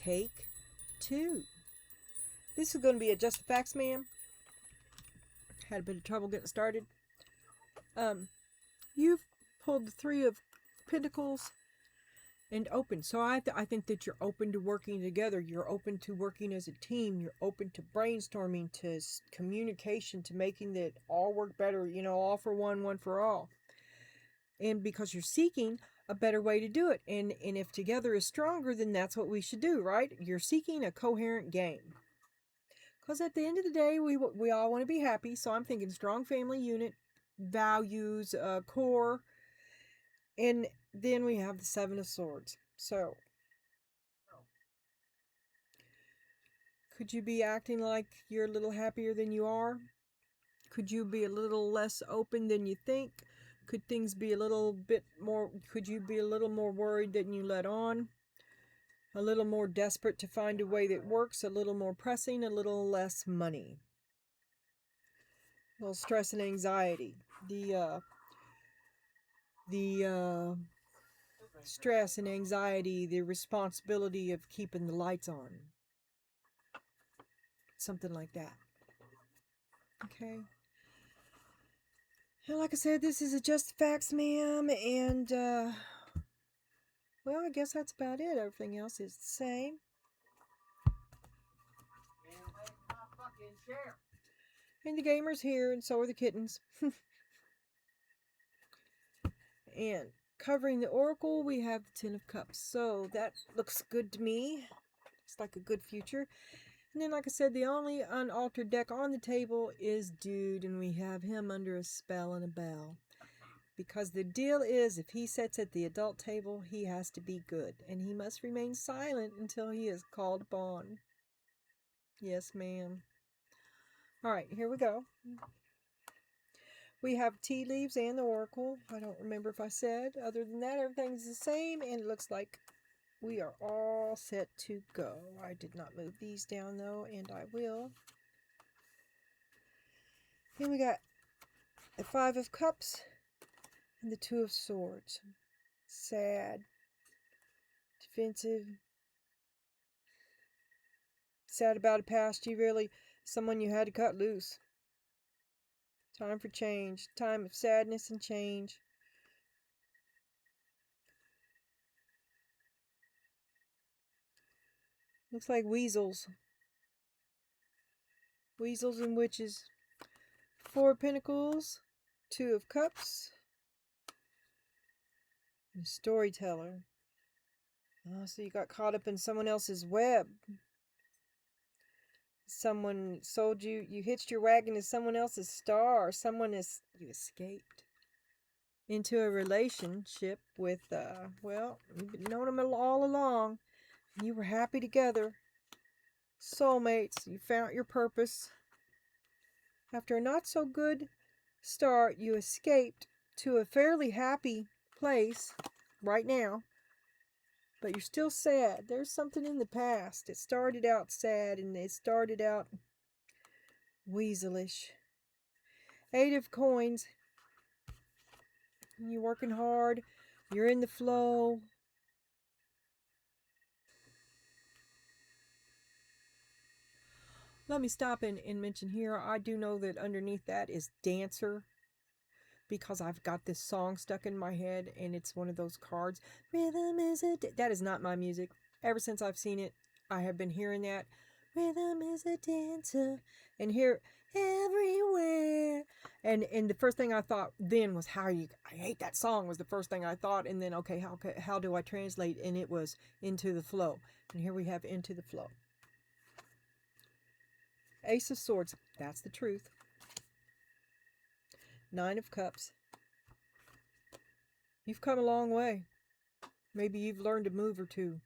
Take 2. This is going to be a Just the Facts, ma'am. Had a bit of trouble getting started. You've pulled the 3 of Pentacles and open. So I think that you're open to working together. You're open to working as a team. You're open to brainstorming, to communication, to making that all work better. All for one, one for all. And because you're seeking a better way to do it. And if together is stronger, then that's what we should do, right? You're seeking a coherent game. Because at the end of the day, we all want to be happy. So I'm thinking strong family unit, values, core. And then we have the 7 of Swords. So, could you be acting like you're a little happier than you are? Could you be a little less open than you think? Could things be a little bit more, could you be a little more worried than you let on? A little more desperate to find a way that works, a little more pressing, a little less money. A little stress and anxiety. The stress and anxiety, the responsibility of keeping the lights on. Something like that. Okay. And like I said, this is a Just Facts, ma'am, and, well, I guess that's about it. Everything else is the same. And the gamer's here, and so are the kittens. And covering the Oracle, we have the 10 of Cups. So that looks good to me. It's like a good future. And then, like I said, the only unaltered deck on the table is Dude, and we have him under a spell and a bell. Because the deal is, if he sits at the adult table, he has to be good, and he must remain silent until he is called upon. Yes, ma'am. All right, here we go. We have tea leaves and the Oracle. I don't remember if I said. Other than that, everything's the same, and it looks like we are all set to go. I did not move these down, though, and I will. Then we got the 5 of Cups and the 2 of Swords. Sad. Defensive. Sad about a past you really, someone you had to cut loose. Time for change. Time of sadness and change. Looks like weasels. Weasels and witches. 4 of Pentacles. 2 of Cups. And storyteller. Oh, so you got caught up in someone else's web. Someone sold you, you hitched your wagon to someone else's star. You escaped into a relationship with, well, you've known them all along. And you were happy together. Soulmates, you found your purpose. After a not so good start, you escaped to a fairly happy place right now. But you're still sad. There's something in the past. It started out sad and it started out weaselish. 8 of Coins. You're working hard. You're in the flow. Let me stop and mention here, I do know that underneath that is Dancer. Because I've got this song stuck in my head, and it's one of those cards. Rhythm is that is not my music. Ever since I've seen it, I have been hearing that. Rhythm is a dancer, and here everywhere. And the first thing I thought then was I hate that song was the first thing I thought, and then okay, how do I translate? And it was Into the Flow, and here we have Into the Flow. Ace of Swords, that's the truth. 9 of Cups. You've come a long way. Maybe you've learned a move or two.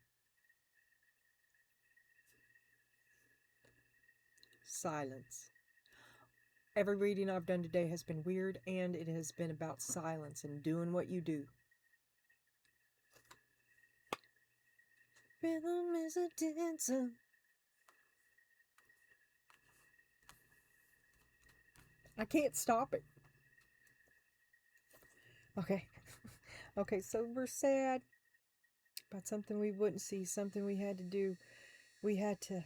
Silence. Every reading I've done today has been weird, and it has been about silence and doing what you do. Rhythm is a dancer. I can't stop it. Okay. Okay, so we're sad about something we wouldn't see, something we had to do. we had to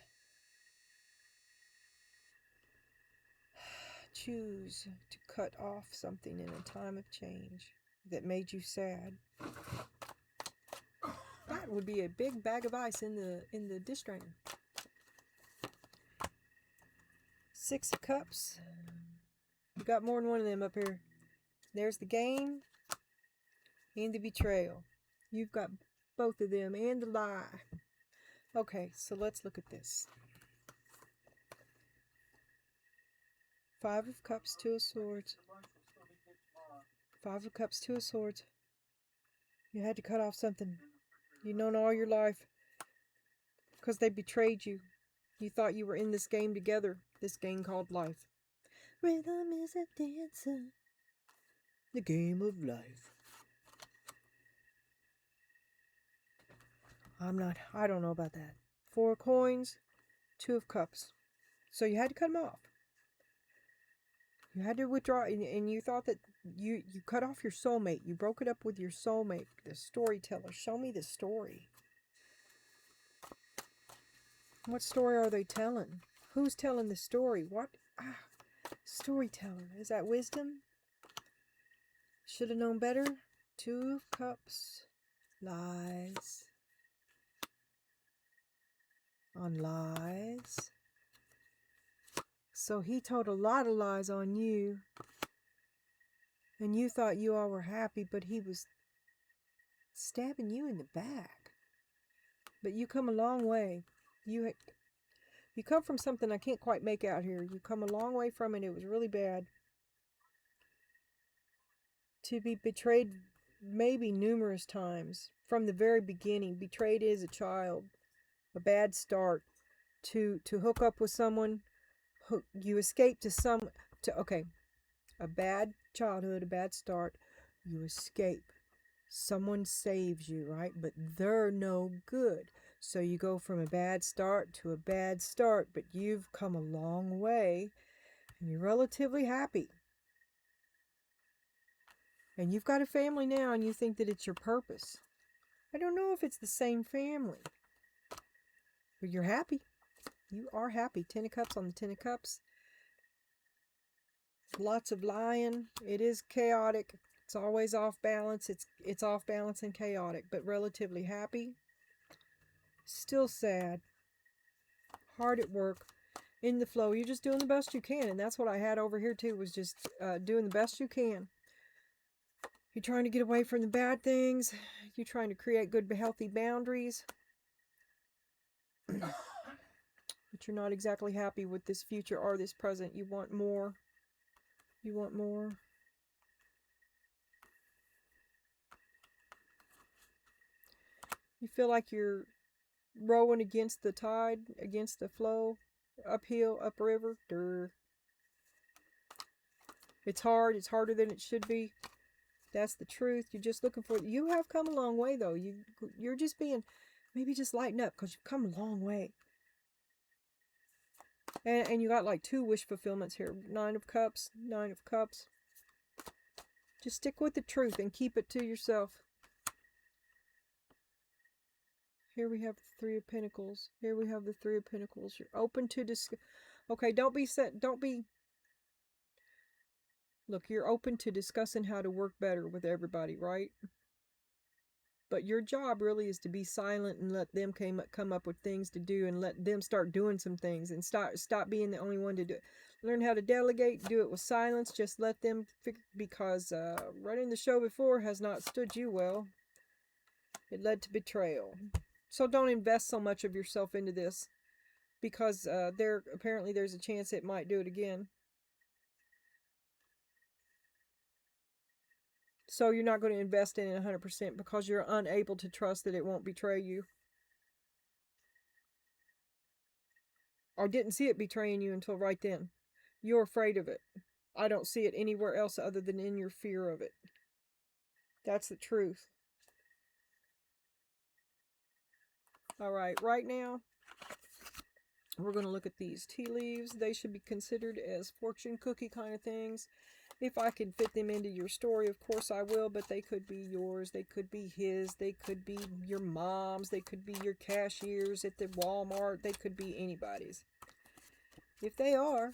choose to cut off something in a time of change that made you sad. That would be a big bag of ice in the dish drainer. 6 of Cups. You got more than one of them up here. There's the gain and the betrayal. You've got both of them and the lie. Okay, so let's look at this. 5 of Cups, 2 of Swords. 5 of Cups, 2 of Swords. You had to cut off something you've known all your life because they betrayed you. You thought you were in this game together, this game called life. Rhythm is a dancer, the game of life. I don't know about that. 4 of Coins, 2 of Cups. So you had to cut them off. You had to withdraw, and you thought that you cut off your soulmate. You broke it up with your soulmate, the storyteller. Show me the story. What story are they telling? Who's telling the story? What? Storyteller. Is that wisdom? Should have known better. 2 of Cups. Lies. On lies. So he told a lot of lies on you. And you thought you all were happy, but he was stabbing you in the back. But you come a long way. You come from something I can't quite make out here. You come a long way from it. It was really bad. To be betrayed maybe numerous times. From the very beginning. Betrayed as a child. A bad start. To hook up with someone. You escape okay. A bad childhood, a bad start. You escape. Someone saves you, right? But they're no good. So you go from a bad start to a bad start, but you've come a long way and you're relatively happy. And you've got a family now and you think that it's your purpose. I don't know if it's the same family, but you're happy. You are happy. 10 of Cups on the 10 of Cups. Lots of lying. It is chaotic. It's always off balance. It's off balance and chaotic, but relatively happy. Still sad. Hard at work. In the flow. You're just doing the best you can. And that's what I had over here too, was just doing the best you can. You're trying to get away from the bad things. You're trying to create good, healthy boundaries. But you're not exactly happy with this future or this present. You want more. You want more. You feel like you're rowing against the tide, against the flow, uphill, upriver. Durr. It's hard. It's harder than it should be. That's the truth. You're just looking for. You have come a long way, though. You're just being, maybe just lighten up because you've come a long way. And you got like 2 wish fulfillments here. 9 of Cups, 9 of Cups. Just stick with the truth and keep it to yourself. Here we have the 3 of Pentacles. Here we have the 3 of Pentacles. You're open to discuss. Okay, don't be set. Don't be. Look, you're open to discussing how to work better with everybody, right? But your job really is to be silent and let them come up with things to do and let them start doing some things and stop being the only one to do it. Learn how to delegate, do it with silence. Just let them figure, because running the show before has not stood you well. It led to betrayal. So don't invest so much of yourself into this because apparently there's a chance it might do it again. So you're not going to invest in it 100% because you're unable to trust that it won't betray you. Or didn't see it betraying you until right then. You're afraid of it. I don't see it anywhere else other than in your fear of it. That's the truth. All right, right now, we're going to look at these tea leaves. They should be considered as fortune cookie kind of things. If I can fit them into your story, of course I will, but they could be yours, they could be his, they could be your mom's, they could be your cashiers at the Walmart, they could be anybody's. If they are,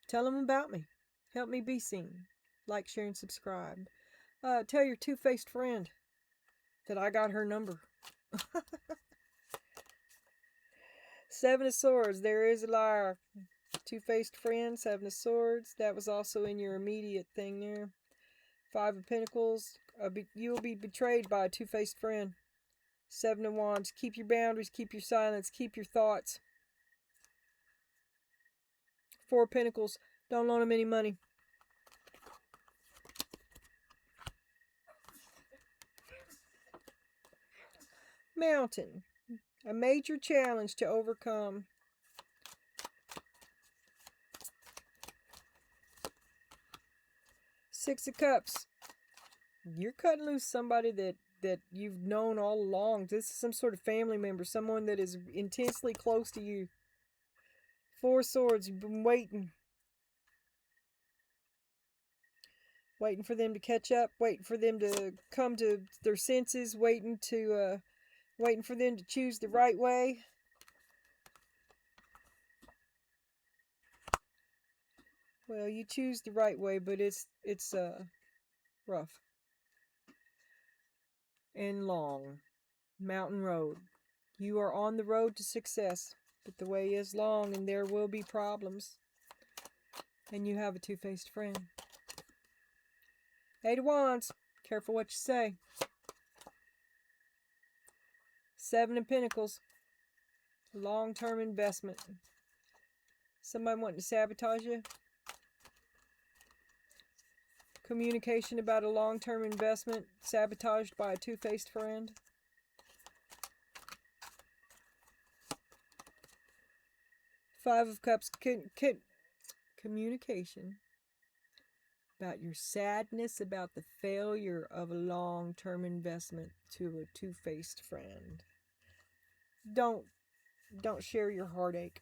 tell them about me. Help me be seen. Like, share, and subscribe. Tell your two-faced friend that I got her number. Seven of Swords, there is a liar. Two-faced friend, Seven of Swords. That was also in your immediate thing there. Five of Pentacles, you will be betrayed by a two-faced friend. Seven of Wands, keep your boundaries, keep your silence, keep your thoughts. Four of Pentacles, don't loan them any money. Mountain, a major challenge to overcome. Six of Cups, you're cutting loose somebody that you've known all along. This is some sort of family member, someone that is intensely close to you. Four of Swords, you've been waiting for them to catch up, waiting for them to come to their senses, waiting for them to choose the right way. Well, you choose the right way, but it's rough and long. Mountain road. You are on the road to success, but the way is long and there will be problems. And you have a two-faced friend. Eight of Wands. Careful what you say. Seven of Pentacles. Long-term investment. Somebody wanting to sabotage you. Communication about a long-term investment sabotaged by a two-faced friend. Five of Cups. Communication about your sadness about the failure of a long-term investment to a two-faced friend. Don't share your heartache.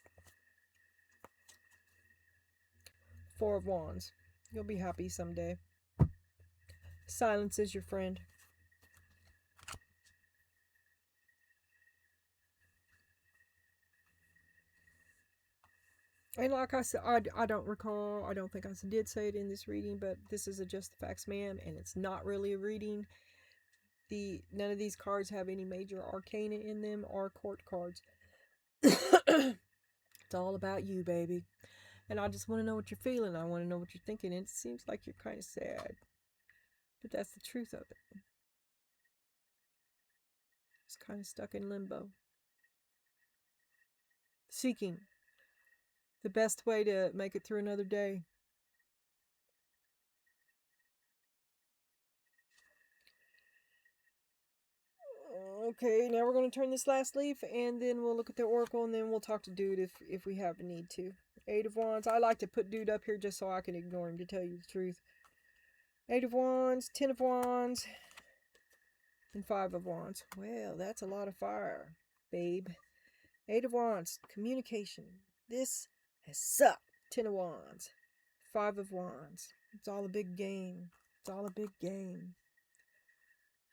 Four of Wands. You'll be happy someday. Silence is your friend. And like I said, I don't recall, I don't think I did say it in this reading, but this is a Just the Facts Ma'am, and it's not really a reading. None of these cards have any major arcana in them or court cards. It's all about you, baby. And I just want to know what you're feeling. I want to know what you're thinking. And it seems like you're kind of sad. But that's the truth of it. It's kind of stuck in limbo. Seeking the best way to make it through another day. Okay, now we're going to turn this last leaf, and then we'll look at the oracle, and then we'll talk to Dude if we have a need to. Eight of Wands. I like to put Dude up here just so I can ignore him, to tell you the truth. Eight of Wands, 10 of Wands, and 5 of Wands. Well, that's a lot of fire, babe. Eight of Wands, communication. This has sucked. 10 of Wands, 5 of Wands. It's all a big game. It's all a big game.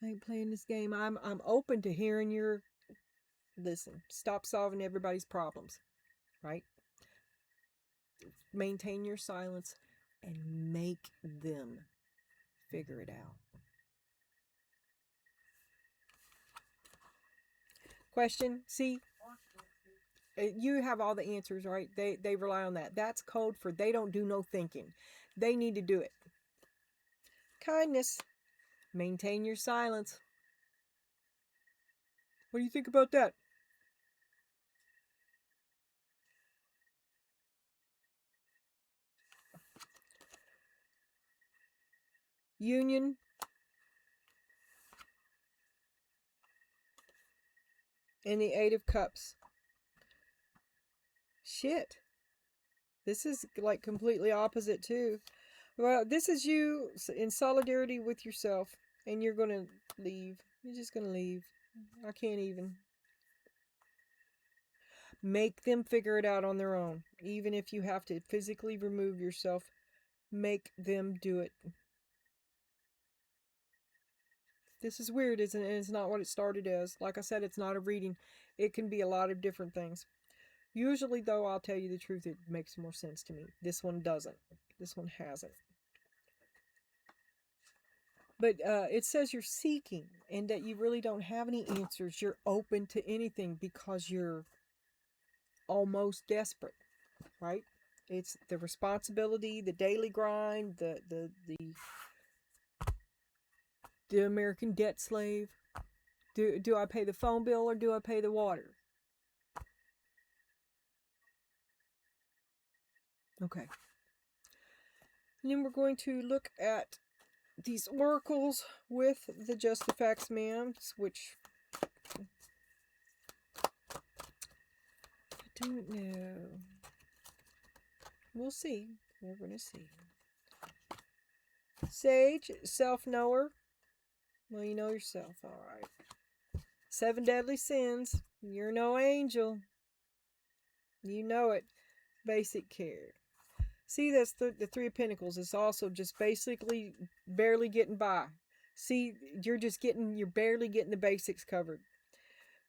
I ain't playing this game. I'm open to hearing your... Listen, stop solving everybody's problems, right? Maintain your silence and make them figure it out. Question? See, you have all the answers, right? They rely on that. That's code for they don't do no thinking. They need to do it. Kindness. Maintain your silence. What do you think about that? Union. And the Eight of Cups. Shit. This is like completely opposite too. Well, this is you in solidarity with yourself, and you're going to leave. You're just going to leave. I can't even. Make them figure it out on their own, even if you have to physically remove yourself make them do it. This is weird, isn't it? It's not what it started as. Like I said, it's not a reading. It can be a lot of different things. Usually, though, I'll tell you the truth, it makes more sense to me. This one doesn't. This one hasn't. But it says you're seeking and that you really don't have any answers. You're open to anything because you're almost desperate, right? It's the responsibility, the daily grind, the American debt slave. Do I pay the phone bill or do I pay the water? Okay. And then we're going to look at these oracles with the Just the Facts Ma'ams, which I don't know. We'll see. We're going to see. Sage, self-knower. Well, you know yourself, all right. 7 deadly sins. You're no angel. You know it. Basic care. See, that's the 3 of Pentacles. It's also just basically barely getting by. See, you're barely getting the basics covered.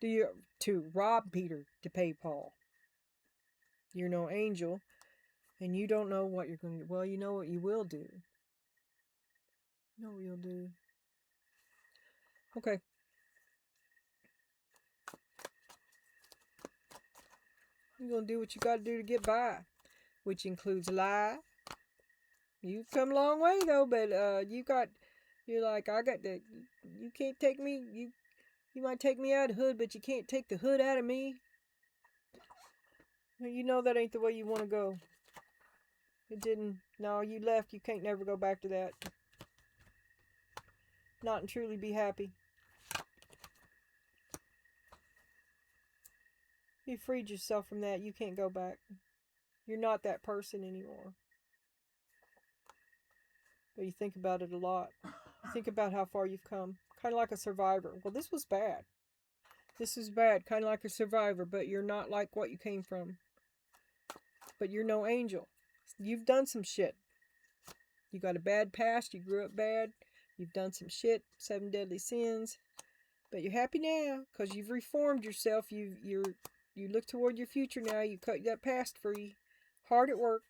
To rob Peter to pay Paul. You're no angel, and you don't know what you're going to do. Well, you know what you will do. You know what you'll do. Okay. You're going to do what you got to do to get by, which includes lie. You've come a long way, though, but you're like, I got the, you can't take me, you might take me out of the hood, but you can't take the hood out of me. You know that ain't the way you want to go. It didn't, no, you left, you can't never go back to that. Not and truly be happy. You freed yourself from that, you can't go back. You're not that person anymore. But you think about it a lot. You think about how far you've come. Kind of like a survivor. Well, this was bad. This is bad. Kind of like a survivor, but you're not like what you came from. But you're no angel. You've done some shit. You got a bad past. You grew up bad. You've done some shit. 7 deadly sins. But you're happy now because you've reformed yourself. You look toward your future now. You cut that past free. Hard at work.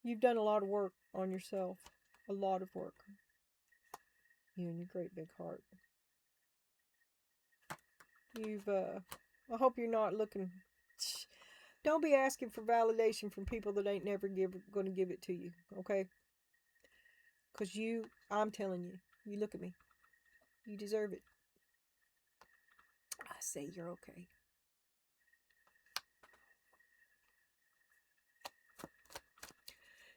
You've done a lot of work on yourself. A lot of work. You and your great big heart. I hope you're not looking. Don't be asking for validation from people that ain't never going to give it to you, okay? Because I'm telling you, you look at me. You deserve it. I say you're okay.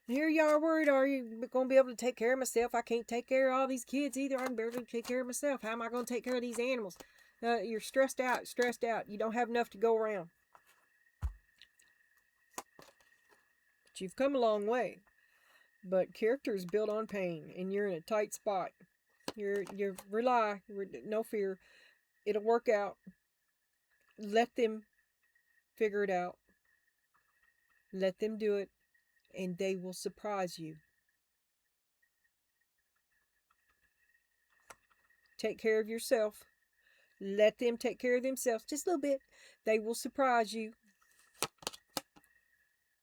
Here you are worried, are you going to be able to take care of myself? I can't take care of all these kids either. I can barely take care of myself. How am I going to take care of these animals? You're stressed out. You don't have enough to go around. But you've come a long way. But character is built on pain, and you're in a tight spot. You rely, no fear. It'll work out. Let them figure it out. Let them do it, and they will surprise you. Take care of yourself. Let them take care of themselves just a little bit. They will surprise you.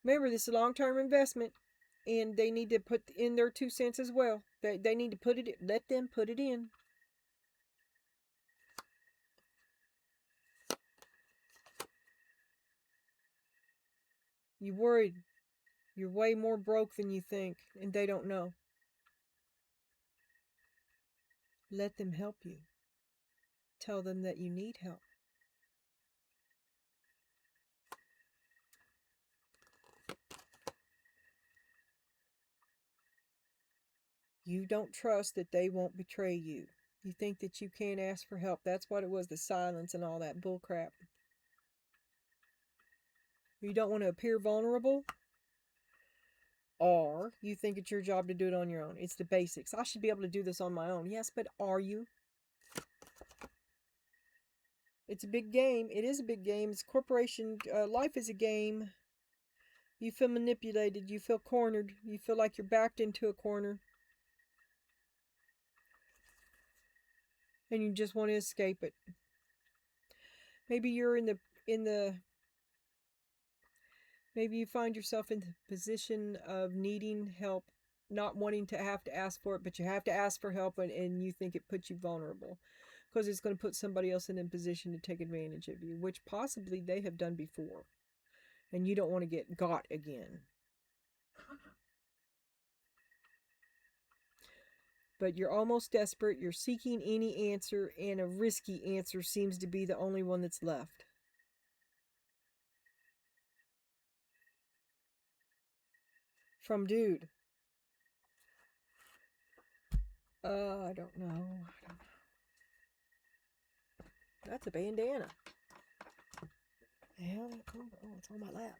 Remember, this is a long-term investment, and they need to put in their 2 cents as well. They need to put it in. Let them put it in. You worried. You're way more broke than you think, and they don't know. Let them help you. Tell them that you need help. You don't trust that they won't betray you. You think that you can't ask for help. That's what it was, the silence and all that bullcrap. You don't want to appear vulnerable. Or you think it's your job to do it on your own. It's the basics. I should be able to do this on my own. Yes, but are you? It's a big game. It is a big game. It's corporation. Life is a game. You feel manipulated. You feel cornered. You feel like you're backed into a corner. And you just want to escape it. Maybe you're in the maybe you find yourself in the position of needing help, not wanting to have to ask for it, but you have to ask for help, and you think it puts you vulnerable because it's going to put somebody else in a position to take advantage of you, which possibly they have done before, and you don't want to get got again. But you're almost desperate, you're seeking any answer, and a risky answer seems to be the only one that's left. From dude. I don't know. That's a bandana. The hell did that come from? Oh, it's on my lap.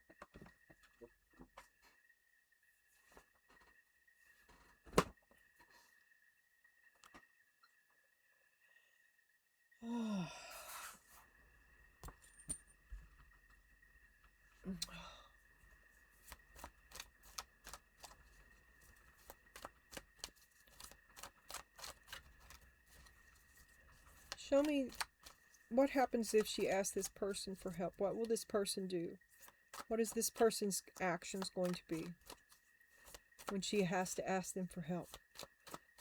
Oh. Show me what happens if she asks this person for help. What will this person do? What is this person's actions going to be when she has to ask them for help?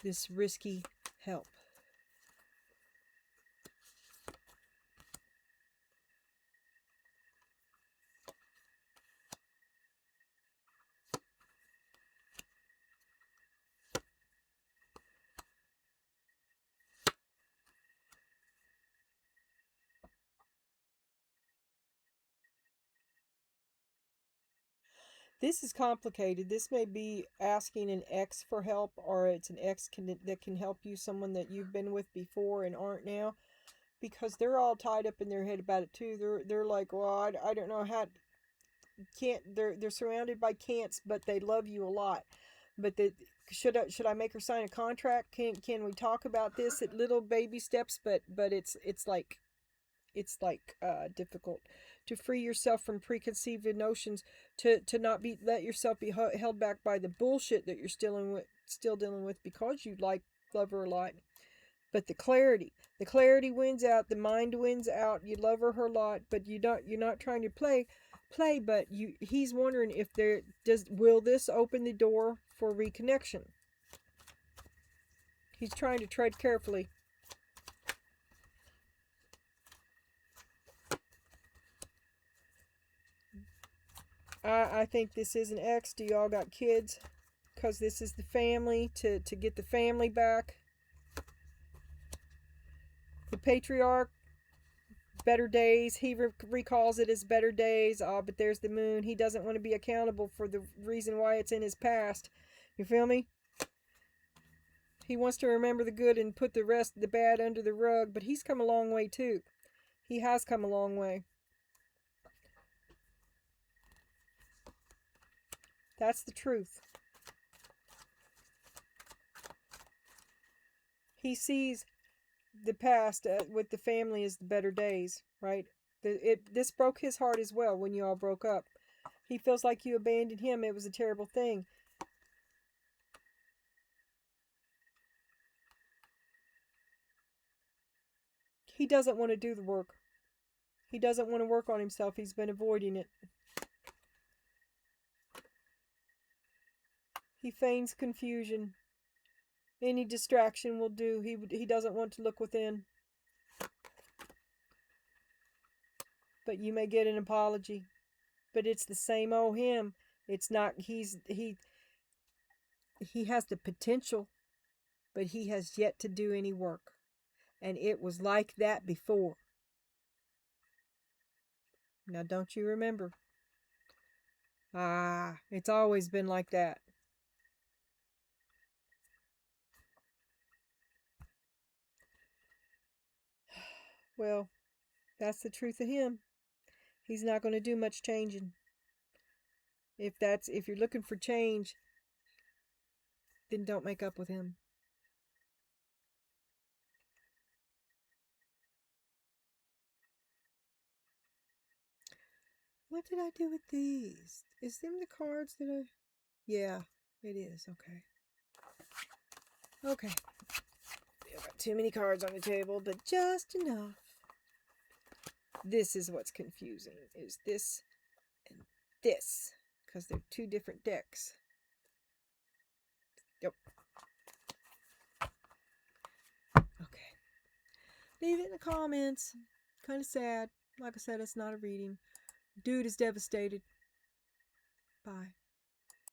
This risky help. This is complicated. This may be asking an ex for help, or it's an ex that can help you, someone that you've been with before and aren't now, because they're all tied up in their head about it too. They're like, well, I don't know how, can't. They're surrounded by can'ts, but they love you a lot. But should I make her sign a contract? Can we talk about this at little baby steps? But it's difficult to free yourself from preconceived notions, to not be let yourself be held back by the bullshit that you're still dealing with because you love her a lot. But the clarity wins out, the mind wins out. You love her a lot, but you're not trying to play, but he's wondering if will this open the door for reconnection. He's trying to tread carefully. I think this is an ex. Do y'all got kids? Because this is the family, to get the family back. The patriarch, better days. He recalls it as better days. But there's the moon. He doesn't want to be accountable for the reason why it's in his past. You feel me? He wants to remember the good and put the bad under the rug, but he's come a long way too. He has come a long way. That's the truth. He sees the past with the family as the better days, right? This broke his heart as well when you all broke up. He feels like you abandoned him. It was a terrible thing. He doesn't want to do the work. He doesn't want to work on himself. He's been avoiding it. He feigns confusion. Any distraction will do. He doesn't want to look within. But you may get an apology. But it's the same old him. It's not. He has the potential, but he has yet to do any work. And it was like that before. Now, don't you remember? It's always been like that. Well, that's the truth of him. He's not going to do much changing. If you're looking for change, Then don't make up with him. What did I do with these? Is them the cards that I... Yeah, it is. Okay. Okay. I've got too many cards on the table, but just enough. This is what's confusing, is this and this, because they're two different decks. Yep. Okay. Leave it in the comments. Kind of sad. Like I said, it's not a reading. Dude is devastated. Bye.